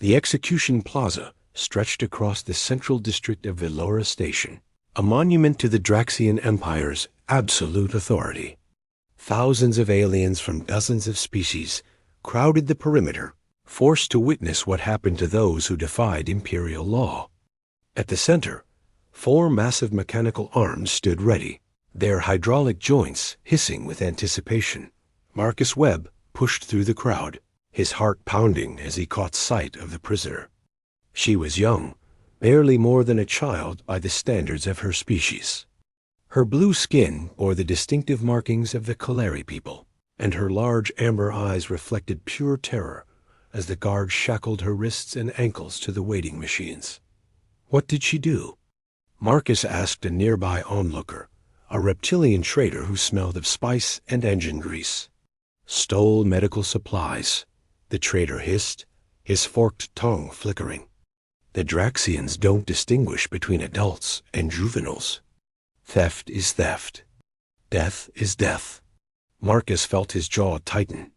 The execution plaza stretched across the central district of Velora Station, a monument to the Draxian Empire's absolute authority. Thousands of aliens from dozens of species crowded the perimeter, forced to witness what happened to those who defied imperial law. At the center, 4 massive mechanical arms stood ready, their hydraulic joints hissing with anticipation. Marcus Webb pushed through the crowd, his heart pounding as he caught sight of the prisoner. She was young, barely more than a child by the standards of her species. Her blue skin bore the distinctive markings of the Kaleri people, and her large amber eyes reflected pure terror as the guards shackled her wrists and ankles to the waiting machines. What did she do? Marcus asked a nearby onlooker, a reptilian trader who smelled of spice and engine grease. Stole medical supplies, the trader hissed, his forked tongue flickering. The Draxians don't distinguish between adults and juveniles. Theft is theft. Death is death. Marcus felt his jaw tighten.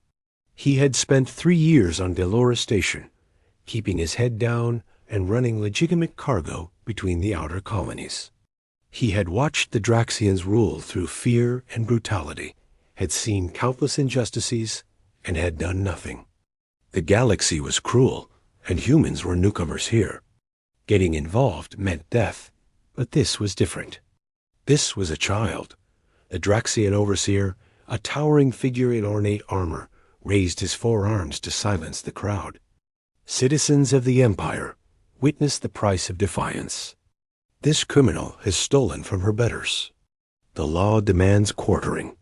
He had spent 3 years on Velora Station, keeping his head down and running legitimate cargo between the outer colonies. He had watched the Draxians rule through fear and brutality, had seen countless injustices, and had done nothing. The galaxy was cruel, and humans were newcomers here. Getting involved meant death, but this was different. This was a child. The Draxian overseer, a towering figure in ornate armor, raised his 4 arms to silence the crowd. Citizens of the Empire, witness the price of defiance. This criminal has stolen from her betters. The law demands quartering.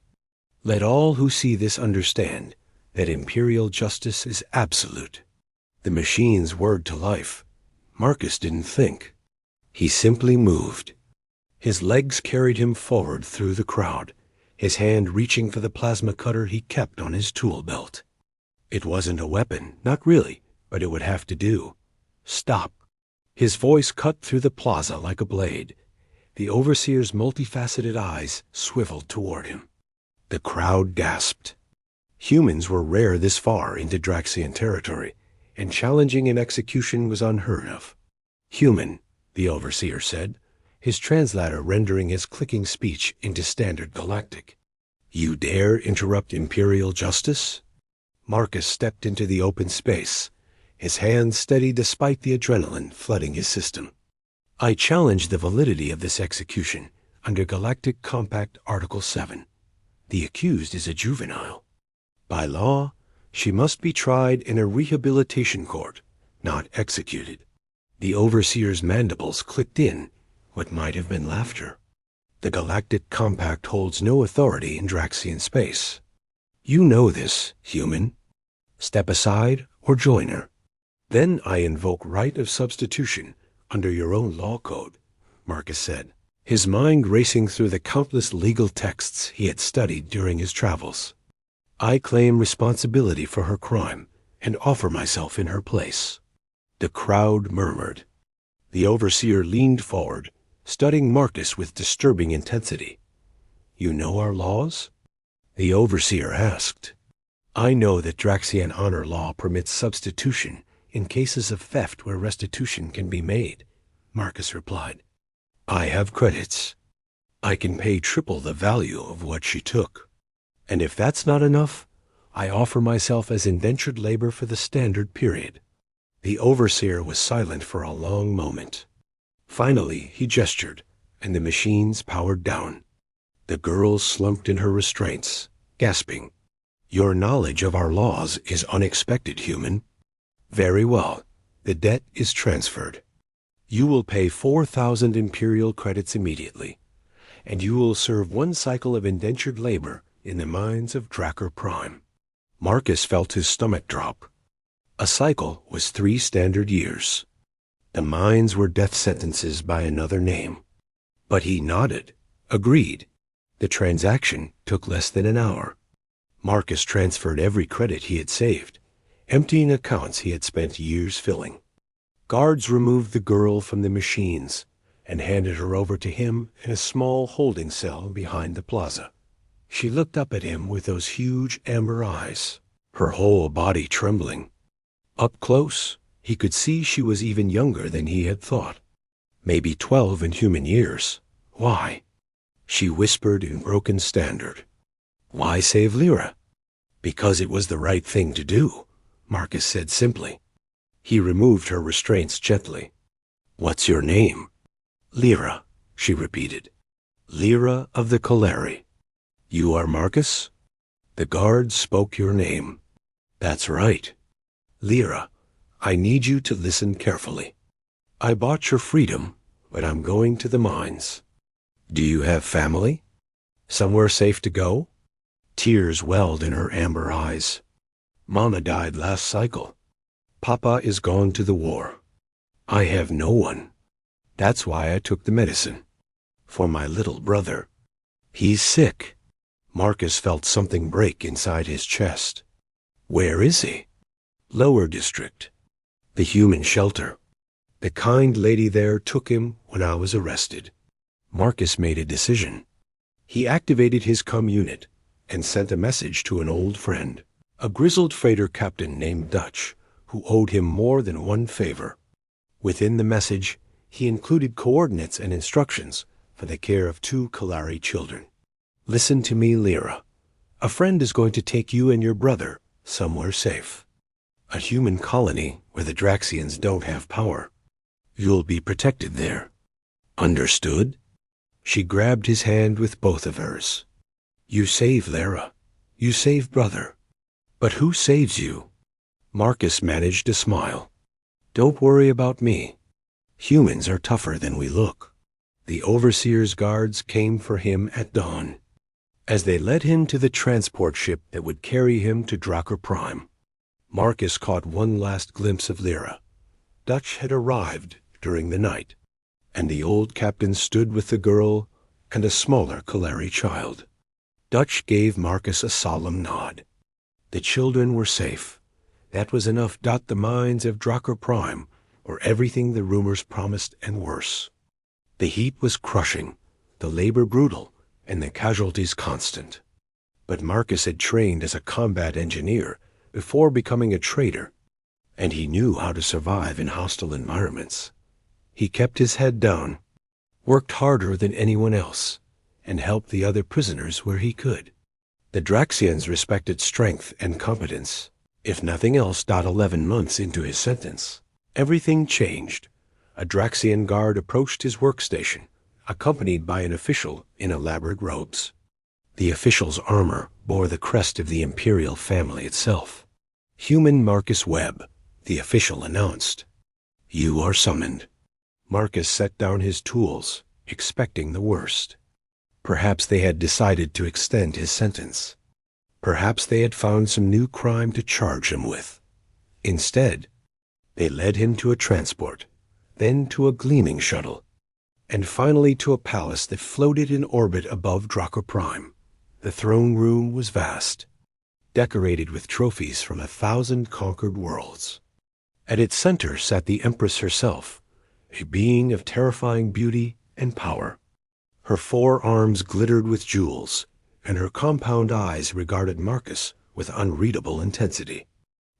Let all who see this understand that imperial justice is absolute. The machine's word to life. Marcus didn't think. He simply moved. His legs carried him forward through the crowd, his hand reaching for the plasma cutter he kept on his tool belt. It wasn't a weapon, not really, but it would have to do. Stop. His voice cut through the plaza like a blade. The overseer's multifaceted eyes swiveled toward him. The crowd gasped. Humans were rare this far into Draxian territory, and challenging an execution was unheard of. Human, the overseer said, his translator rendering his clicking speech into standard galactic. You dare interrupt imperial justice? Marcus stepped into the open space, his hands steady despite the adrenaline flooding his system. I challenge the validity of this execution under Galactic Compact Article 7. The accused is a juvenile. By law, she must be tried in a rehabilitation court, not executed. The overseer's mandibles clicked in what might have been laughter. The Galactic Compact holds no authority in Draxian space. You know this, human. Step aside or join her. Then I invoke right of substitution under your own law code, Marcus said, his mind racing through the countless legal texts he had studied during his travels. I claim responsibility for her crime and offer myself in her place. The crowd murmured. The overseer leaned forward, studying Marcus with disturbing intensity. You know our laws? The overseer asked. I know that Draxian honor law permits substitution in cases of theft where restitution can be made, Marcus replied. I have credits. I can pay triple the value of what she took. And if that's not enough, I offer myself as indentured labor for the standard period. The overseer was silent for a long moment. Finally, he gestured, and the machines powered down. The girl slumped in her restraints, gasping. Your knowledge of our laws is unexpected, human. Very well. The debt is transferred. You will pay 4,000 imperial credits immediately, and you will serve 1 cycle of indentured labor in the mines of Drakkar Prime. Marcus felt his stomach drop. A cycle was 3 standard years. The mines were death sentences by another name. But he nodded, agreed. The transaction took less than an hour. Marcus transferred every credit he had saved, emptying accounts he had spent years filling. Guards removed the girl from the machines and handed her over to him in a small holding cell behind the plaza. She looked up at him with those huge amber eyes, her whole body trembling. Up close, He could see she was even younger than he had thought. Maybe 12 in human years. Why? She whispered in broken standard. Why save Lyra? Because it was the right thing to do, Marcus said simply. He removed her restraints gently. What's your name? Lyra, she repeated. Lyra of the Calari. You are Marcus? The guard spoke your name. That's right. Lyra, I need you to listen carefully. I bought your freedom, but I'm going to the mines. Do you have family? Somewhere safe to go? Tears welled in her amber eyes. Mama died last cycle. Papa is gone to the war. I have no one. That's why I took the medicine. For my little brother. He's sick. Marcus felt something break inside his chest. Where is he? Lower district. The human shelter. The kind lady there took him when I was arrested. Marcus made a decision. He activated his unit and sent a message to an old friend, a grizzled freighter captain named Dutch, who owed him more than one favor. Within the message, he included coordinates and instructions for the care of 2 Calari children. Listen to me, Lyra. A friend is going to take you and your brother somewhere safe. A human colony where the Draxians don't have power. You'll be protected there. Understood? She grabbed his hand with both of hers. You save Lyra. You save brother. But who saves you? Marcus managed a smile. Don't worry about me. Humans are tougher than we look. The Overseer's guards came for him at dawn. As they led him to the transport ship that would carry him to Drakkar Prime, Marcus caught one last glimpse of Lyra. Dutch had arrived during the night, and the old captain stood with the girl and a smaller Calari child. Dutch gave Marcus a solemn nod. The children were safe. That was enough. The mines of Drakkar Prime were everything the rumors promised and worse. The heat was crushing, the labor brutal, and the casualties constant. But Marcus had trained as a combat engineer before becoming a trader, and he knew how to survive in hostile environments. He kept his head down, worked harder than anyone else, and helped the other prisoners where he could. The Draxians respected strength and competence. If nothing else, 11 months into his sentence, everything changed. A Draxian guard approached his workstation, accompanied by an official in elaborate robes. The official's armor bore the crest of the imperial family itself. Human Marcus Webb, the official announced. You are summoned. Marcus set down his tools, expecting the worst. Perhaps they had decided to extend his sentence. Perhaps they had found some new crime to charge him with. Instead, they led him to a transport, then to a gleaming shuttle, and finally to a palace that floated in orbit above Drakkar Prime. The throne room was vast, decorated with trophies from 1,000 conquered worlds. At its center sat the empress herself, a being of terrifying beauty and power. Her 4 arms glittered with jewels, and her compound eyes regarded Marcus with unreadable intensity.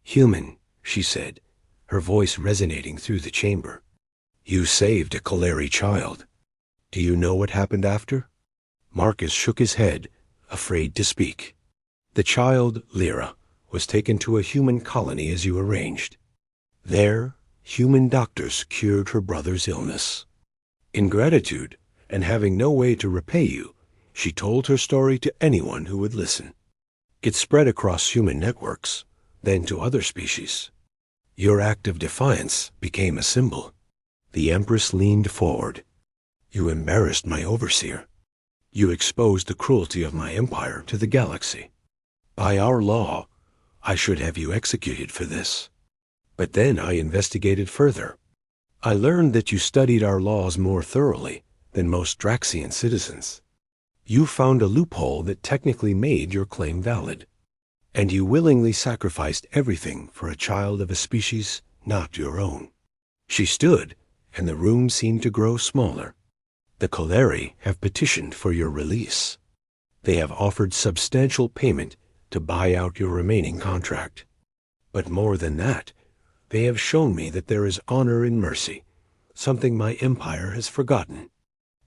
Human, she said, her voice resonating through the chamber. You saved a Calari child. Do you know what happened after? Marcus shook his head, afraid to speak. The child, Lyra, was taken to a human colony as you arranged. There, human doctors cured her brother's illness. In gratitude, and having no way to repay you, she told her story to anyone who would listen. It spread across human networks, then to other species. Your act of defiance became a symbol. The Empress leaned forward. You embarrassed my overseer. You exposed the cruelty of my empire to the galaxy. By our law, I should have you executed for this. But then I investigated further. I learned that you studied our laws more thoroughly than most Draxian citizens. You found a loophole that technically made your claim valid, and you willingly sacrificed everything for a child of a species not your own. She stood, and the room seemed to grow smaller. The Calari have petitioned for your release. They have offered substantial payment to buy out your remaining contract. But more than that, They have shown me that there is honor in mercy, something my empire has forgotten.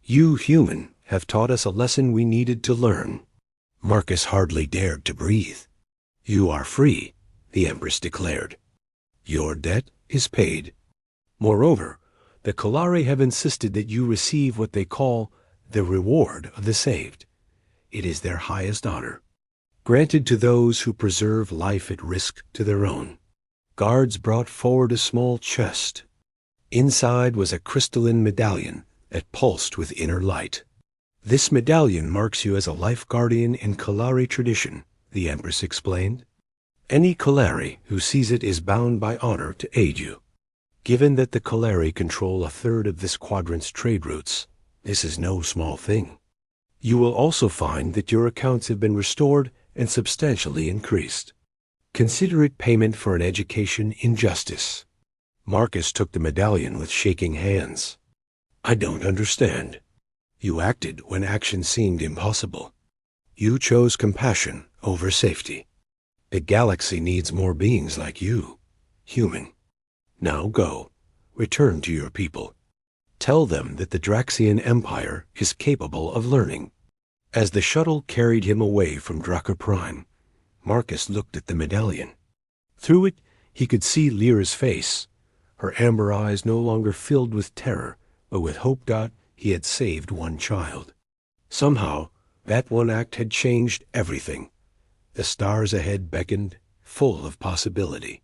You, human, have taught us a lesson we needed to learn. Marcus hardly dared to breathe. You are free, the empress declared. Your debt is paid. Moreover, the Kalari have insisted that you receive what they call the reward of the saved. It is their highest honor, granted to those who preserve life at risk to their own. Guards brought forward a small chest. Inside was a crystalline medallion that pulsed with inner light. This medallion marks you as a life guardian in Kalari tradition, the empress explained. Any Kalari who sees it is bound by honor to aid you. Given that the Kalari control a third of this quadrant's trade routes, this is no small thing. You will also find that your accounts have been restored and substantially increased. Consider it payment for an education in justice. Marcus took the medallion with shaking hands. I don't understand. You acted when action seemed impossible. You chose compassion over safety. The galaxy needs more beings like you, human. Now go, return to your people. Tell them that the Draxian Empire is capable of learning. As the shuttle carried him away from Drakkar Prime, Marcus looked at the medallion. Through it, he could see Lyra's face, her amber eyes no longer filled with terror, but with hope. He had saved one child. Somehow, that one act had changed everything. The stars ahead beckoned, full of possibility.